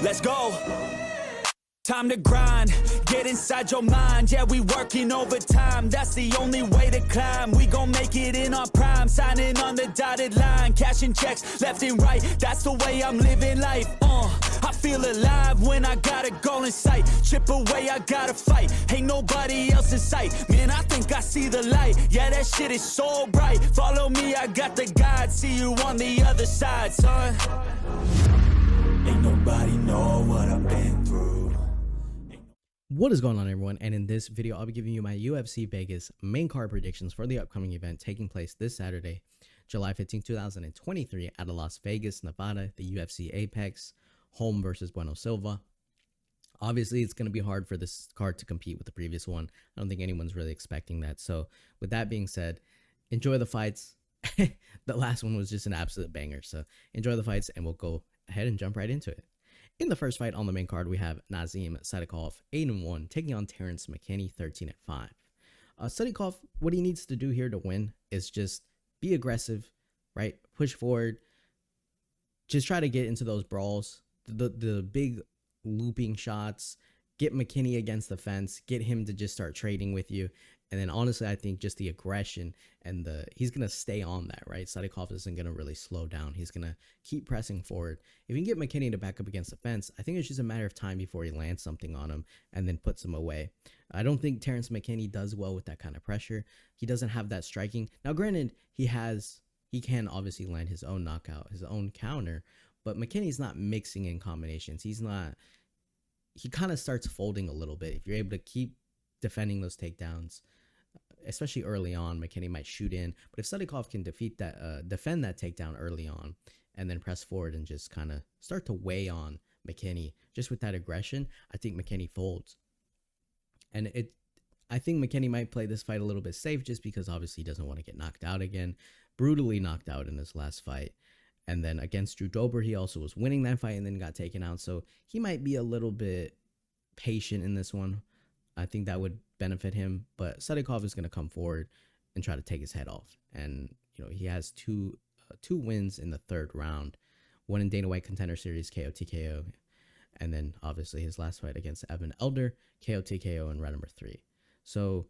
Let's go. Time to grind, get inside your mind. Yeah, we working overtime. That's the only way to climb. We gon' make it in our prime. Signing on the dotted line, cashing checks left and right. That's the way I'm living life. I feel alive when I got a goal in sight. Chip away, I gotta fight. Ain't nobody else in sight. Man, I think I see the light. Yeah, that shit is so bright. Follow me, I got the guide. See you on the other side, son. Ain't nobody know what I've been through. What is going on, everyone? And in this video, I'll be giving you my UFC Vegas main card predictions for the upcoming event taking place this Saturday, July 15, 2023 out of Las Vegas, Nevada, the UFC Apex, Holm versus Bueno Silva. Obviously, it's going to be hard for this card to compete with the previous one. I don't think anyone's really expecting that. So with that being said, enjoy the fights. The last one was just an absolute banger. So enjoy the fights and we'll go ahead and jump right into it. In the first fight on the main card, we have Nazim Sadykhov, 8-1, taking on Terrance McKinney, 13-5. Sadykhov, what he needs to do here to win is just be aggressive, right? Push forward. Just try to get into those brawls, the big looping shots, get McKinney against the fence, get him to just start trading with you. And then honestly, I think just the aggression and he's going to stay on that, right? Sadykhov isn't going to really slow down. He's going to keep pressing forward. If you can get McKinney to back up against the fence, I think it's just a matter of time before he lands something on him and then puts him away. I don't think Terrance McKinney does well with that kind of pressure. He doesn't have that striking. Now, granted, he can obviously land his own knockout, his own counter, but McKinney's not mixing in combinations. He kind of starts folding a little bit. If you're able to keep defending those takedowns, especially early on, McKinney might shoot in. But if Sadykhov can defend that takedown early on and then press forward and just kind of start to weigh on McKinney just with that aggression, I think McKinney folds. And I think McKinney might play this fight a little bit safe just because obviously he doesn't want to get knocked out again. Brutally knocked out in his last fight. And then against Drew Dober, he also was winning that fight and then got taken out. So he might be a little bit patient in this one. I think that would benefit him, but Sadykhov is going to come forward and try to take his head off. And, he has two wins in the third round, one in Dana White Contender Series, KO TKO, and then obviously his last fight against Evan Elder, KO TKO in round number 3. So,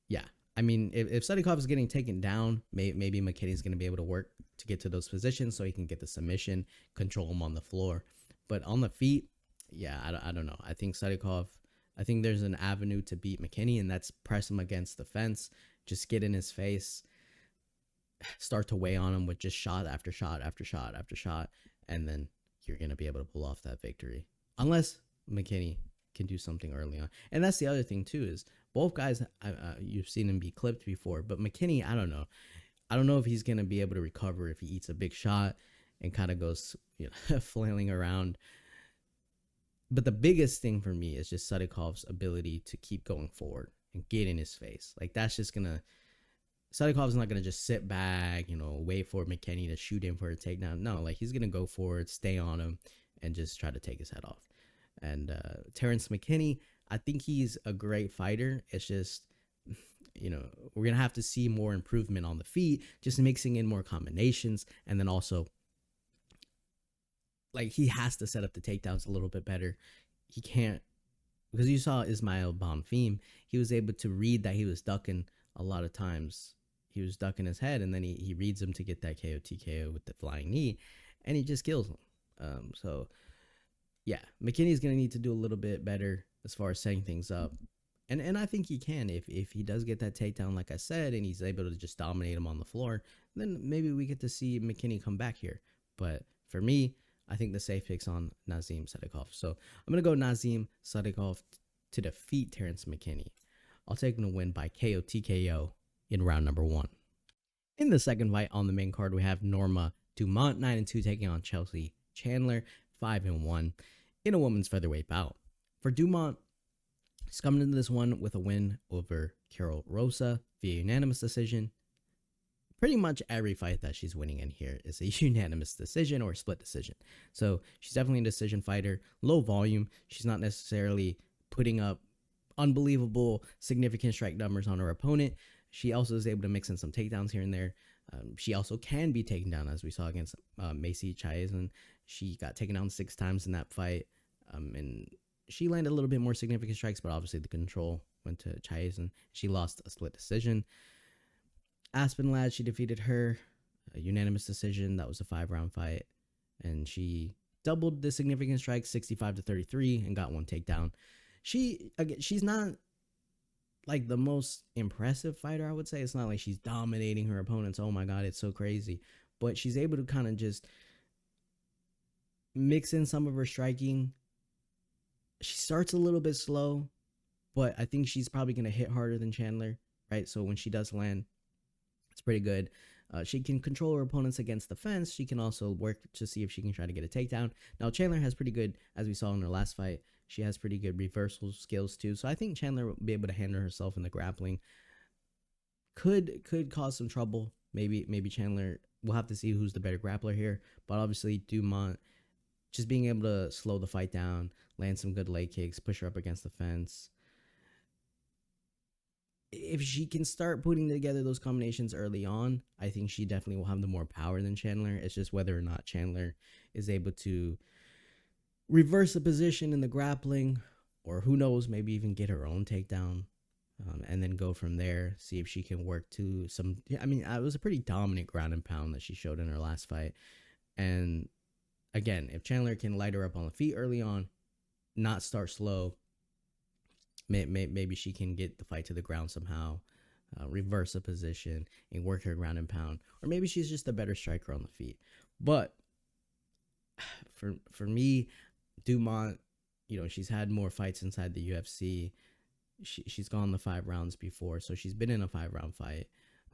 yeah, I mean, if Sadykhov is getting taken down, maybe McKinney's going to be able to work to get to those positions so he can get the submission, control him on the floor. But on the feet, yeah, I don't know. I think there's an avenue to beat McKinney, and that's press him against the fence, just get in his face, start to weigh on him with just shot after shot after shot after shot, and then you're going to be able to pull off that victory. Unless McKinney can do something early on. And that's the other thing, too, is both guys, you've seen him be clipped before, but McKinney, I don't know. I don't know if he's going to be able to recover if he eats a big shot and kind of goes flailing around. But the biggest thing for me is just Sadykhov's ability to keep going forward and get in his face. Like, that's just Sadykhov's not going to just sit back, wait for McKinney to shoot him for a takedown. No, like, he's going to go forward, stay on him, and just try to take his head off. And Terrance McKinney, I think he's a great fighter. It's just, we're going to have to see more improvement on the feet, just mixing in more combinations, and then also, like, he has to set up the takedowns a little bit better. He can't, because you saw Ismail Bonfim, he was able to read that he was ducking a lot of times. He was ducking his head, and then he reads him to get that KO TKO with the flying knee, and he just kills him. So, yeah, McKinney's going to need to do a little bit better as far as setting things up. And I think he can. If he does get that takedown, like I said, and he's able to just dominate him on the floor, then maybe we get to see McKinney come back here. But for me, I think the safe pick's on Nazim Sadykhov. So I'm going to go Nazim Sadykhov to defeat Terrance McKinney. I'll take him to win by KO TKO in round number 1. In the second fight on the main card, we have Norma Dumont, 9-2, taking on Chelsea Chandler, 5-1, in a women's featherweight bout. For Dumont, she's coming into this one with a win over Carol Rosa via unanimous decision. Pretty much every fight that she's winning in here is a unanimous decision or split decision. So she's definitely a decision fighter, low volume. She's not necessarily putting up unbelievable significant strike numbers on her opponent. She also is able to mix in some takedowns here and there. She also can be taken down, as we saw against Macy Chiasson. She got taken down 6 times in that fight. And she landed a little bit more significant strikes, but obviously the control went to Tyson. She lost a split decision. Aspen Ladd, she defeated her, a unanimous decision. That was a 5-round fight, and she doubled the significant strikes, 65-33, and got one takedown. She's not like the most impressive fighter, I would say. It's not like she's dominating her opponents. Oh my God, it's so crazy. But she's able to kind of just mix in some of her striking. She starts a little bit slow, but I think she's probably going to hit harder than Chandler, right? So when she does land, it's pretty good. She can control her opponents against the fence. She can also work to see if she can try to get a takedown. Now, Chandler has pretty good, as we saw in her last fight, she has pretty good reversal skills too. So I think Chandler will be able to handle herself in the grappling. Could cause some trouble. Maybe Chandler, we'll have to see who's the better grappler here. But obviously Dumont, just being able to slow the fight down, land some good leg kicks, push her up against the fence. If she can start putting together those combinations early on, I think she definitely will have the more power than Chandler. It's just whether or not Chandler is able to reverse the position in the grappling, or who knows, maybe even get her own takedown, and then go from there, see if she can work to some. I mean, it was a pretty dominant ground and pound that she showed in her last fight. And again, if Chandler can light her up on the feet early on, not start slow, maybe she can get the fight to the ground somehow, reverse the position and work her ground and pound. Or maybe she's just a better striker on the feet. But for me, Dumont, she's had more fights inside the UFC. She's gone the 5 rounds before, so she's been in a 5-round fight.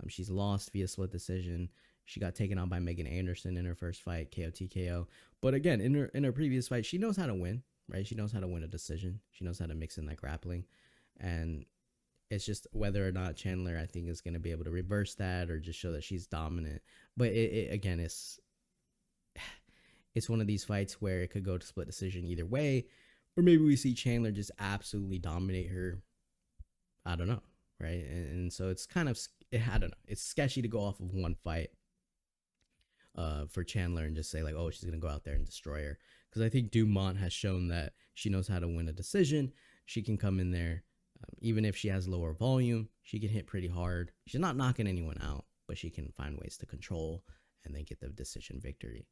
She's lost via split decision. She got taken out by Megan Anderson in her first fight, KO TKO. But again, in her previous fight, she knows how to win, right? She knows how to win a decision. She knows how to mix in that grappling. And it's just whether or not Chandler, I think, is going to be able to reverse that or just show that she's dominant. But again, it's one of these fights where it could go to split decision either way. Or maybe we see Chandler just absolutely dominate her. I don't know, right? And so it's kind of, I don't know. It's sketchy to go off of one fight for Chandler and just say like, oh, she's going to go out there and destroy her. Because I think Dumont has shown that she knows how to win a decision. She can come in there, even if she has lower volume, she can hit pretty hard. She's not knocking anyone out, but she can find ways to control and then get the decision victory.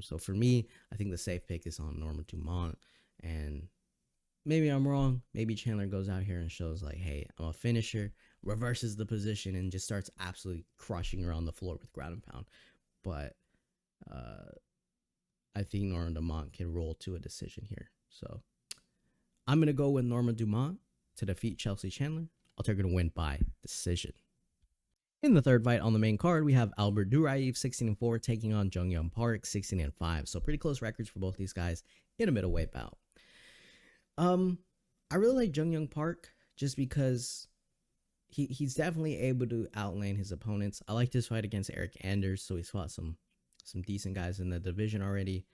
So for me, I think the safe pick is on Norma Dumont. And maybe I'm wrong. Maybe Chandler goes out here and shows like, hey, I'm a finisher, reverses the position, and just starts absolutely crushing her on the floor with ground and pound. But I think Norma Dumont can roll to a decision here. So I'm going to go with Norma Dumont to defeat Chelsea Chandler. I'll take her to win by decision. In the third fight on the main card, we have Albert Duraev, 16-4, taking on Jung Young Park, 16-5. So pretty close records for both these guys in a middleweight bout. I really like Jung Young Park just because he's definitely able to outlane his opponents. I liked his fight against Eric Anders, so he's fought some decent guys in the division already.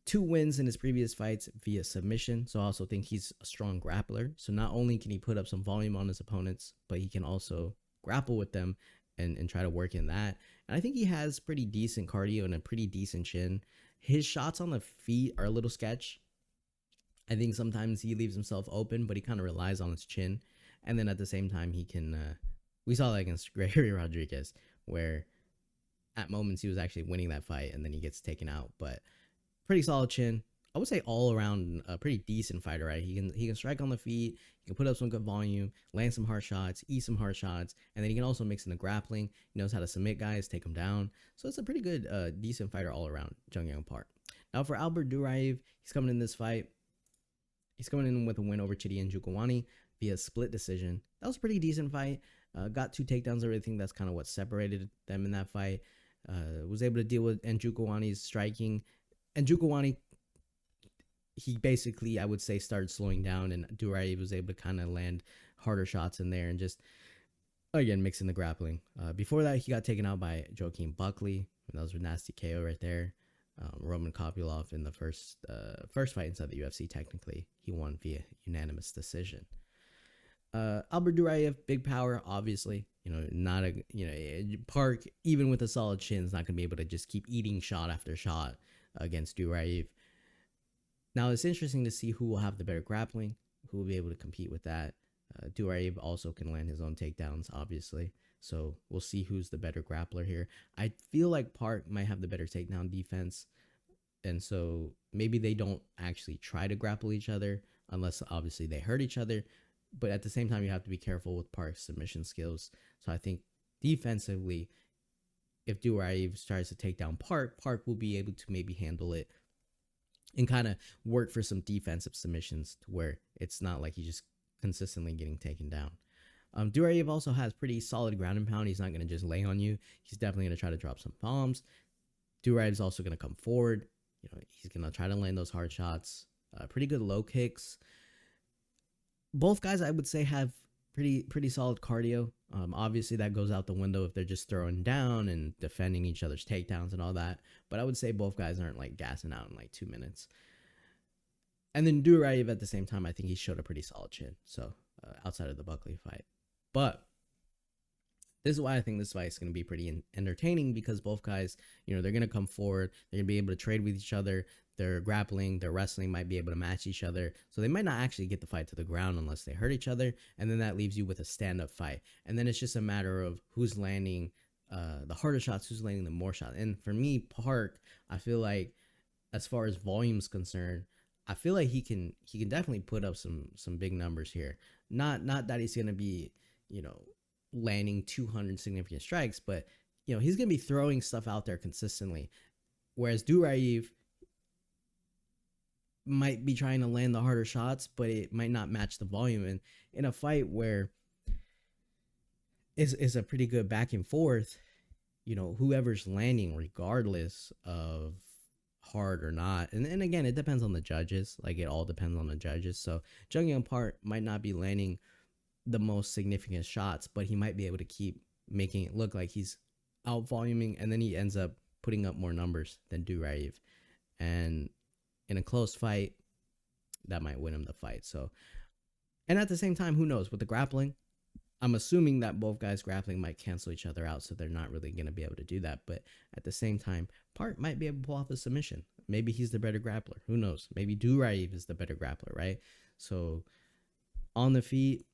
2 wins in his previous fights via submission, so I also think he's a strong grappler. So not only can he put up some volume on his opponents, but he can also grapple with them and try to work in that. And I think he has pretty decent cardio and a pretty decent chin. His shots on the feet are a little sketch. I think sometimes he leaves himself open, but he kind of relies on his chin. And then at the same time, he can, we saw that against Gregory Rodriguez, where at moments he was actually winning that fight and then he gets taken out. But pretty solid chin. I would say all around a pretty decent fighter, right? He can strike on the feet, he can put up some good volume, land some hard shots, eat some hard shots, and then he can also mix in the grappling. He knows how to submit guys, take them down. So it's a pretty good, decent fighter all around, Jung Young Park. Now for Albert Duraev, he's coming in this fight. He's coming in with a win over Chidi Njokuani via split decision. That was a pretty decent fight. Got 2 takedowns. I really think that's kind of what separated them in that fight. Was able to deal with Njokuani's striking. Njokuani, he basically, I would say, started slowing down, and Duraev was able to kind of land harder shots in there and just, again, mixing the grappling. Before that, he got taken out by Joaquin Buckley. That was a nasty KO right there. Roman Kopylov in the first fight inside the UFC, technically. He won via unanimous decision. Albert Duraev, big power, obviously. Not a, Park, even with a solid chin, is not going to be able to just keep eating shot after shot against Duraev. Now, it's interesting to see who will have the better grappling, who will be able to compete with that. Duraev also can land his own takedowns, obviously. So we'll see who's the better grappler here. I feel like Park might have the better takedown defense. And so maybe they don't actually try to grapple each other unless obviously they hurt each other. But at the same time, you have to be careful with Park's submission skills. So I think defensively, if Duraev tries to take down Park will be able to maybe handle it and kind of work for some defensive submissions to where it's not like he's just consistently getting taken down. Duraev also has pretty solid ground and pound. He's not going to just lay on you. He's definitely going to try to drop some bombs. Duraev is also going to come forward. He's going to try to land those hard shots. Pretty good low kicks. Both guys, I would say, have pretty solid cardio. Obviously, that goes out the window if they're just throwing down and defending each other's takedowns and all that. But I would say both guys aren't like gassing out in like 2 minutes. And then Duraev at the same time, I think he showed a pretty solid chin. So outside of the Buckley fight. But this is why I think this fight is going to be pretty entertaining, because both guys, they're going to come forward. They're going to be able to trade with each other. Their grappling, their wrestling might be able to match each other. So they might not actually get the fight to the ground unless they hurt each other. And then that leaves you with a stand-up fight. And then it's just a matter of who's landing the harder shots, who's landing the more shots. And for me, Park, I feel like as far as volume's concerned, I feel like he can definitely put up some big numbers here. Not that he's going to be, landing 200 significant strikes, but he's going to be throwing stuff out there consistently. Whereas Duraev might be trying to land the harder shots, but it might not match the volume. And in a fight where is a pretty good back and forth, whoever's landing, regardless of hard or not. And again, it depends on the judges. Like, it all depends on the judges. So Jung Park might not be landing the most significant shots, but he might be able to keep making it look like he's out voluming, and then he ends up putting up more numbers than Duraev. And in a close fight, that might win him the fight. So, and at the same time, who knows with the grappling? I'm assuming that both guys grappling might cancel each other out, so they're not really going to be able to do that. But at the same time, Park might be able to pull off a submission. Maybe he's the better grappler. Who knows? Maybe Duraev is the better grappler, right? So on the feet,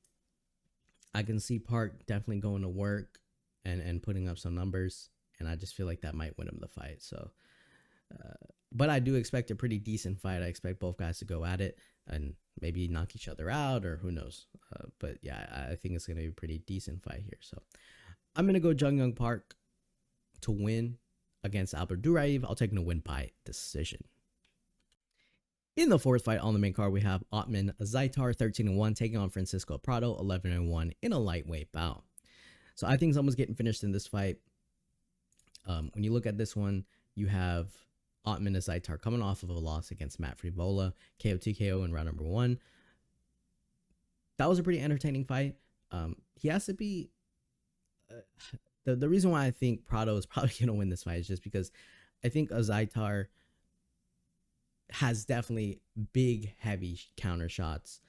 I can see Park definitely going to work and putting up some numbers, and I just feel like that might win him the fight. So, but I do expect a pretty decent fight. I expect both guys to go at it and maybe knock each other out, or who knows. But yeah, I think it's going to be a pretty decent fight here. So I'm going to go Jung Park to win against Albert Duraev. I'll take him to win by decision. In the fourth fight on the main card, we have Ottman Azaitar, 13-1, taking on Francisco Prado, 11-1, in a lightweight bout. So I think someone's getting finished in this fight. When you look at this one, you have Ottman Azaitar coming off of a loss against Matt Frivola, KO TKO in round number 1. That was a pretty entertaining fight. He has to be... The reason why I think Prado is probably going to win this fight is just because I think Azaitar has definitely big, heavy counter shots.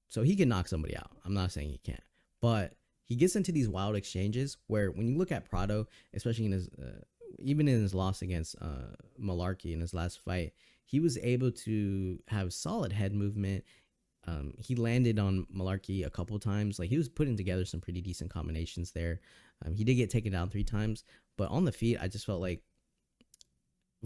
So he can knock somebody out. I'm not saying he can't. But he gets into these wild exchanges where when you look at Prado, especially in his... even in his loss against Malarkey in his last fight, he was able to have solid head movement. He landed on Malarkey a couple times. Like, he was putting together some pretty decent combinations there. He did get taken down 3 times, but on the feet, I just felt like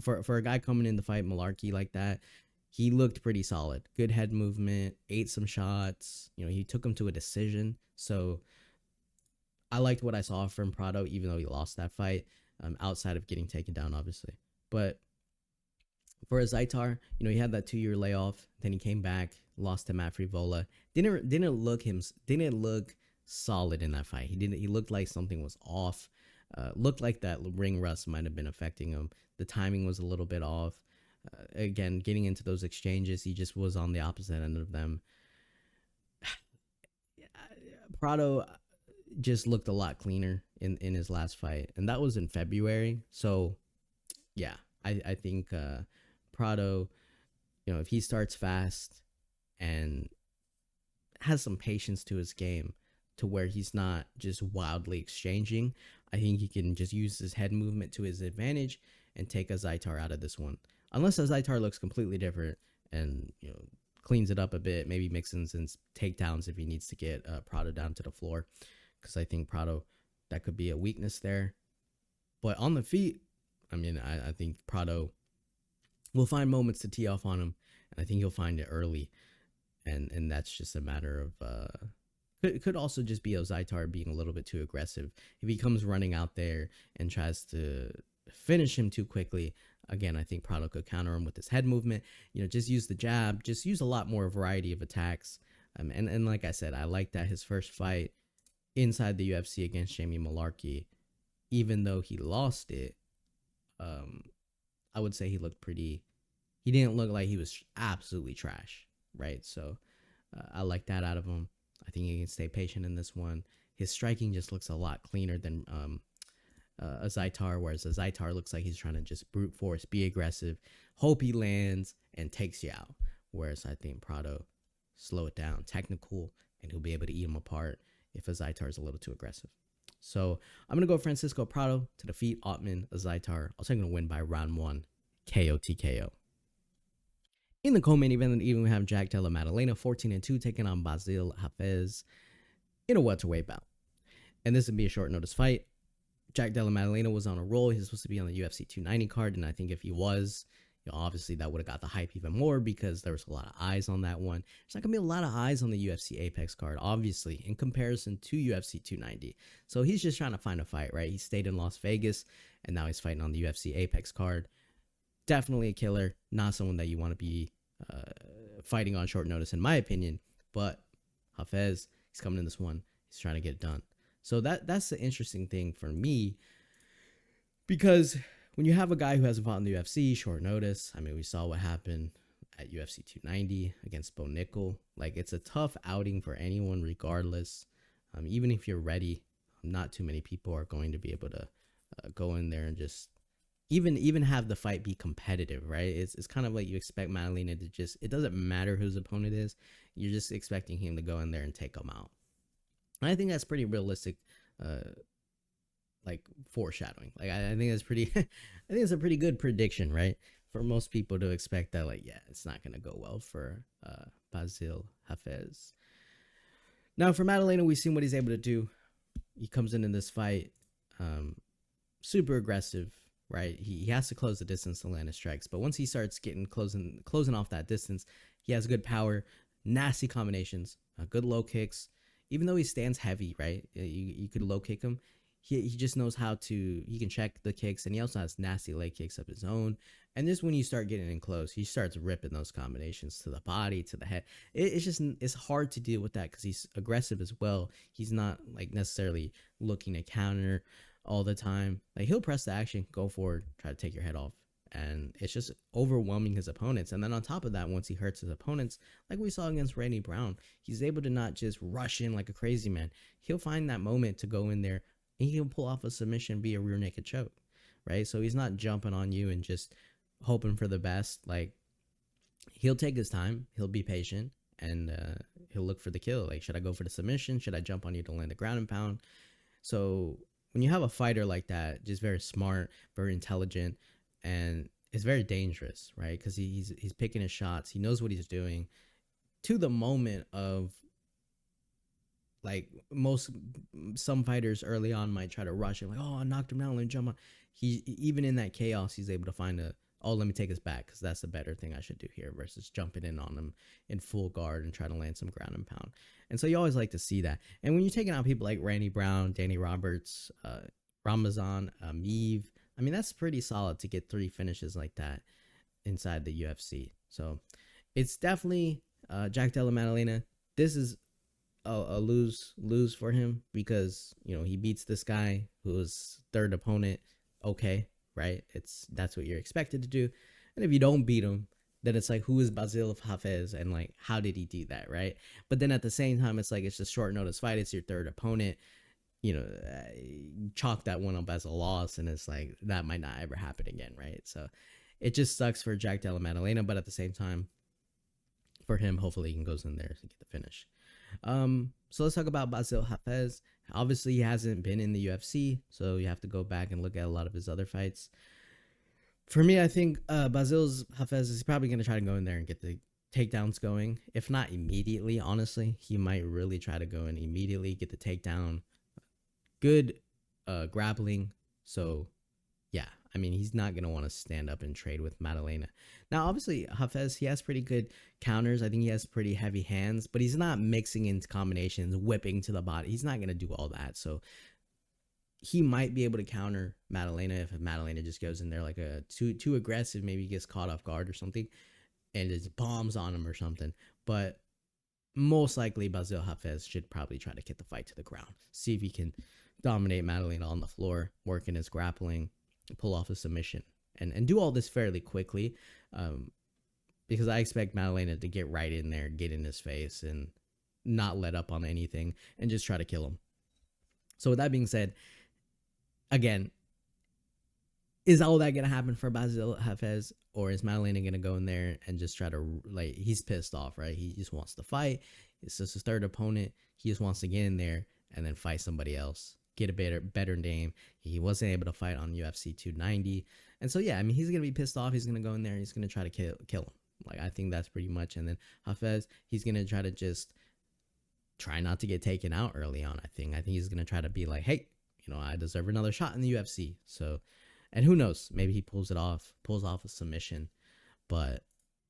for a guy coming in to fight Malarkey like that, he looked pretty solid. Good head movement, ate some shots. He took him to a decision. So I liked what I saw from Prado, even though he lost that fight. Outside of getting taken down, obviously. But for Azaitar, he had that 2-year layoff. Then he came back, lost to Matt Frivola. Didn't look solid in that fight. He looked like something was off. Looked like that ring rust might have been affecting him. The timing was a little bit off. Again, getting into those exchanges, he just was on the opposite end of them. Prado just looked a lot cleaner in his last fight, and that was in February. So yeah, I think Prado, if he starts fast and has some patience to his game to where he's not just wildly exchanging, I think he can just use his head movement to his advantage and take Azaitar out of this one. Unless Azaitar looks completely different and cleans it up a bit, maybe mixes in takedowns if he needs to get Prado down to the floor, because I think Prado, that could be a weakness there. But on the feet, I mean, I think Prado will find moments to tee off on him, and I think he'll find it early, and that's just a matter of it could also just be Azaitar being a little bit too aggressive. If he comes running out there and tries to finish him too quickly, again, I think Prado could counter him with his head movement. Just use the jab, just use a lot more variety of attacks. And like I said, I like that his first fight inside the UFC against Jamie Mullarkey, even though he lost it, I would say he didn't look like he was absolutely trash, right? So I like that out of him. I think he can stay patient in this one. His striking just looks a lot cleaner than Azaitar, whereas Azaitar looks like he's trying to just brute force, be aggressive, hope he lands, and takes you out. Whereas I think Prado, slow it down, technical, and he'll be able to eat him apart if Azaitar is a little too aggressive. So I'm going to go Francisco Prado to defeat Ottman Azaitar. I'll take him to win by round 1, KO TKO. In the co-main event of the evening, we have Jack Della Maddalena, 14-2, taking on Bassil Hafez in a welterweight bout. And this would be a short notice fight. Jack Della Maddalena was on a roll. He's supposed to be on the UFC 290 card, and I think if he was, obviously that would have got the hype even more because there was a lot of eyes on that one. There's not going to be a lot of eyes on the UFC Apex card, obviously, in comparison to UFC 290. So he's just trying to find a fight, right? He stayed in Las Vegas, and now he's fighting on the UFC Apex card. Definitely a killer, not someone that you want to be fighting on short notice, in my opinion. But Hafez, he's coming in this one. He's trying to get it done. So that's the interesting thing for me, because when you have a guy who hasn't fought in the UFC, short notice, I mean, we saw what happened at UFC 290 against Bo Nickel. Like, it's a tough outing for anyone, regardless. Even if you're ready, not too many people are going to be able to go in there and just even have the fight be competitive, right? It's kind of like you expect Maddalena to just, it doesn't matter whose opponent is, you're just expecting him to go in there and take him out. And I think that's pretty realistic, like foreshadowing. Like I think that's pretty, I think it's a pretty good prediction, right? For most people to expect that, like, yeah, it's not gonna go well for Bassil Hafez. Now for Maddalena, we've seen what he's able to do. He comes in this fight, super aggressive, right? He has to close the distance to land his strikes, but once he starts getting closing off that distance, he has good power, nasty combinations, good low kicks. Even though he stands heavy, right? You could low kick him. He just knows how to, he can check the kicks, and he also has nasty leg kicks of his own. And just when you start getting in close, he starts ripping those combinations to the body, to the head. It's hard to deal with that because he's aggressive as well. He's not like necessarily looking to counter all the time. Like, he'll press the action, go forward, try to take your head off. And it's just overwhelming his opponents. And then on top of that, once he hurts his opponents, like we saw against Randy Brown, he's able to not just rush in like a crazy man. He'll find that moment to go in there, and he'll pull off a submission via rear naked choke, right? So he's not jumping on you and just hoping for the best. Like, he'll take his time, he'll be patient, and he'll look for the kill. Like, should I go for the submission? Should I jump on you to land the ground and pound? So when you have a fighter like that, just very smart, very intelligent, and it's very dangerous, right? Because he's picking his shots. He knows what he's doing to the moment of, like, some fighters early on might try to rush him, like, oh, I knocked him down, let me jump on. Even in that chaos, he's able to find let me take his back, because that's the better thing I should do here versus jumping in on him in full guard and trying to land some ground and pound. And so you always like to see that. And when you're taking out people like Randy Brown, Danny Roberts, Ramazan, Meave, I mean, that's pretty solid to get 3 finishes like that inside the UFC. So it's definitely Jack Della Maddalena. This is a lose for him, because he beats this guy who's third opponent. Okay, right? That's what you're expected to do. And if you don't beat him, then it's like, who is Bassil Hafez, and like, how did he do that, right? But then at the same time, it's like, it's a short notice fight. It's your third opponent. Chalk that one up as a loss, and it's like, that might not ever happen again, right? So it just sucks for Jack Della Maddalena, but at the same time, for him, hopefully he can go in there to get the finish. So let's talk about Bassil Hafez. Obviously, he hasn't been in the UFC, so you have to go back and look at a lot of his other fights. For me, I think Bassil's Hafez is probably going to try to go in there and get the takedowns going. If not immediately, honestly, he might really try to go in immediately, get the takedown. Good grappling. So, yeah, I mean, he's not going to want to stand up and trade with Maddalena. Now, obviously, Hafez, he has pretty good counters. I think he has pretty heavy hands, but he's not mixing into combinations, whipping to the body. He's not going to do all that. So, he might be able to counter Maddalena if Maddalena just goes in there like a too aggressive, maybe gets caught off guard or something and just bombs on him or something. But most likely Bassil Hafez should probably try to get the fight to the ground. See if he can dominate Maddalena on the floor, work in his grappling, pull off a submission, and do all this fairly quickly. Because I expect Maddalena to get right in there, get in his face, and not let up on anything, and just try to kill him. So with that being said, again, is all that going to happen for Bassil Hafez, or is Maddalena going to go in there and just try to, like, he's pissed off, right? He just wants to fight. It's just his third opponent. He just wants to get in there and then fight somebody else, get a better name. He wasn't able to fight on UFC 290. And so, yeah, I mean, he's going to be pissed off. He's going to go in there and he's going to try to kill him. Like, I think that's pretty much. And then Hafez, he's going to try to just try not to get taken out early on, I think. He's going to try to be like, hey, you know, I deserve another shot in the UFC. So, and who knows, maybe he pulls off a submission. But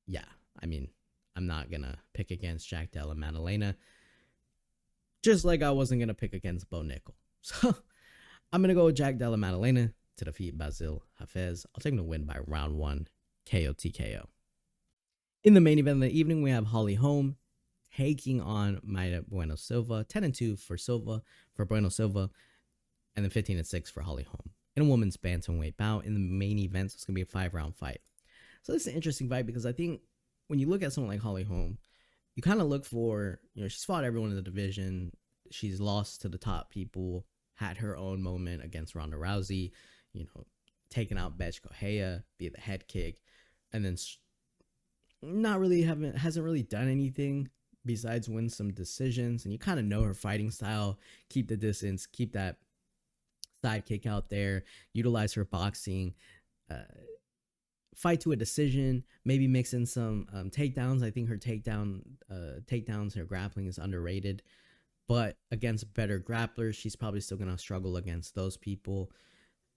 yeah, I mean, I'm not going to pick against Jack Della Maddalena, just like I wasn't going to pick against Bo Nickel. So I'm going to go with Jack Della Maddalena to defeat Bassil Hafez. I'll take him to win by round 1, KO TKO. In the main event of the evening, we have Holm taking on Mayra Bueno Silva. 10-2 for Bueno Silva, and then 15-6 for Holm. In a woman's bantamweight bout in the main event, so it's going to be a 5-round fight. So this is an interesting fight because I think when you look at someone like Holm, you kind of look for, you know, she's fought everyone in the division. She's lost to the top people, had her own moment against Ronda Rousey, you know, taking out Betch Correia via the head kick, and then hasn't really done anything besides win some decisions. And you kind of know her fighting style, keep the distance, keep that side kick out there, utilize her boxing, fight to a decision, maybe mix in some takedowns. I think her takedowns, her grappling is underrated, but against better grapplers, she's probably still going to struggle against those people.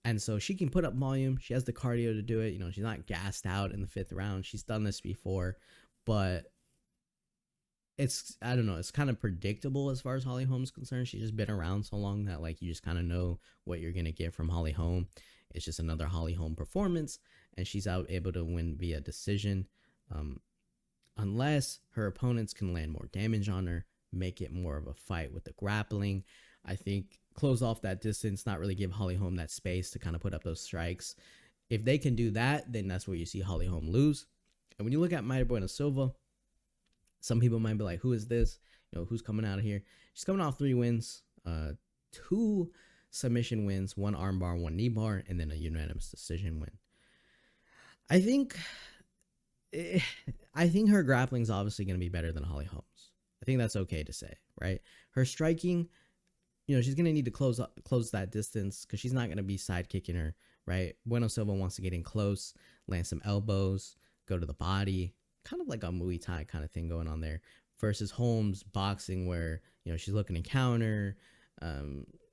And so she can put up volume. She has the cardio to do it. You know, she's not gassed out in the 5th round. She's done this before, but I don't know, it's kind of predictable as far as Holm's concerned. She's just been around so long that, like, you just kind of know what you're going to get from Holm. It's just another Holm performance, and she's able to win via decision. Unless her opponents can land more damage on her, make it more of a fight with the grappling. I think close off that distance, not really give Holm that space to kind of put up those strikes. If they can do that, then that's where you see Holm lose. And when you look at Mayra Bueno Silva, some people might be like, who is this? You know, who's coming out of here? She's coming off 3 wins, 2 submission wins, 1 armbar, 1 knee bar, and then a unanimous decision win. I think her grappling is obviously going to be better than Holm's. I think that's okay to say, right? Her striking, you know, she's going to need to close that distance because she's not going to be side kicking her, right? Bueno Silva wants to get in close, land some elbows, go to the body, kind of like a Muay Thai kind of thing going on there, versus Holm's boxing where, you know, she's looking to counter,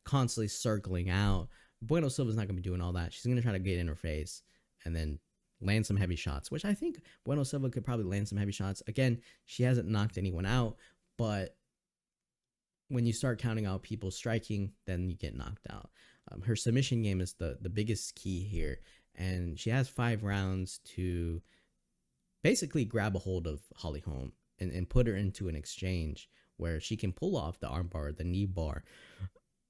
constantly circling out. Bueno Silva's not going to be doing all that. She's going to try to get in her face and then land some heavy shots, which I think Bueno Silva could probably land some heavy shots. Again, she hasn't knocked anyone out, but when you start counting out people striking, then you get knocked out. Her submission game is the biggest key here, and she has 5 rounds to basically grab a hold of Holm and put her into an exchange where she can pull off the armbar, the knee bar,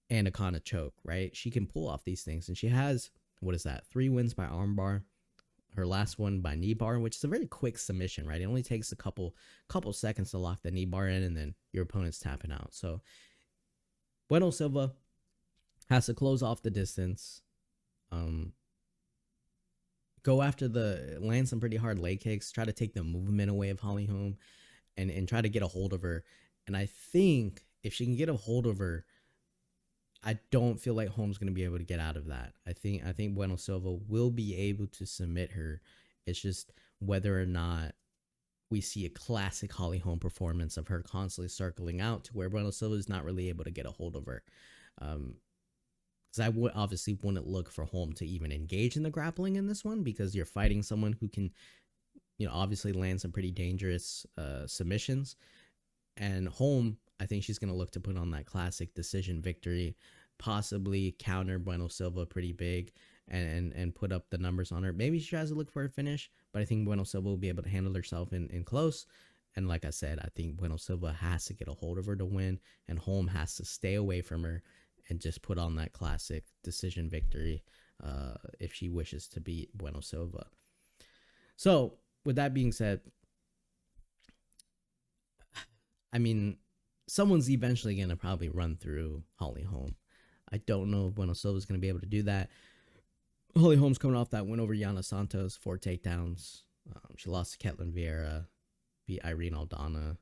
and a kind of choke, right? She can pull off these things, and she has, 3 wins by armbar, her last one by knee bar, which is a very quick submission, right? It only takes a couple seconds to lock the knee bar in, and then your opponent's tapping out. So Bueno Silva has to close off the distance, go after land some pretty hard leg kicks, try to take the movement away of Holm, and try to get a hold of her. And I think if she can get a hold of her, I don't feel like Holm's going to be able to get out of that. I think Bueno Silva will be able to submit her. It's just whether or not we see a classic Holly Holm performance of her constantly circling out to where Bueno Silva is not really able to get a hold of her. Because I obviously wouldn't look for Holm to even engage in the grappling in this one, because you're fighting someone who can, obviously land some pretty dangerous submissions. And Holm, I think she's going to look to put on that classic decision victory, possibly counter Bueno Silva pretty big and put up the numbers on her. Maybe she tries to look for a finish, but I think Bueno Silva will be able to handle herself in close. And like I said, I think Bueno Silva has to get a hold of her to win, and Holm has to stay away from her and just put on that classic decision victory if she wishes to beat Bueno Silva. So with that being said, I mean, someone's eventually going to probably run through Holly Holm. I don't know if Bueno Silva is going to be able to do that. Holly Holm's coming off that win over Yana Santos, 4 takedowns. She lost to Ketlin Vieira, beat Irene Aldana.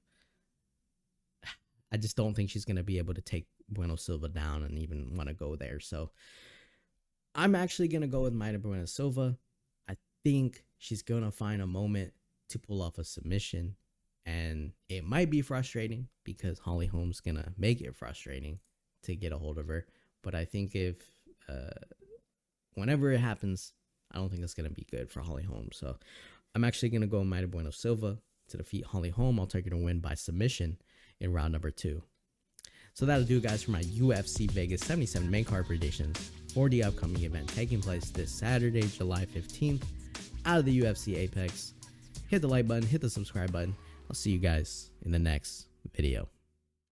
I just don't think she's going to be able to take Bueno Silva down and even want to go there. So I'm actually going to go with Mayra Bueno Silva. I think she's going to find a moment to pull off a submission. And it might be frustrating because Holly Holm's going to make it frustrating to get a hold of her. But I think if whenever it happens, I don't think it's going to be good for Holly Holm. So I'm actually going to go Mayra Bueno Silva to defeat Holly Holm. I'll take her to win by submission in round number 2. So that'll do, guys, for my UFC Vegas 77 main card predictions for the upcoming event taking place this Saturday, July 15th, out of the UFC Apex. Hit the like button, hit the subscribe button. I'll see you guys in the next video.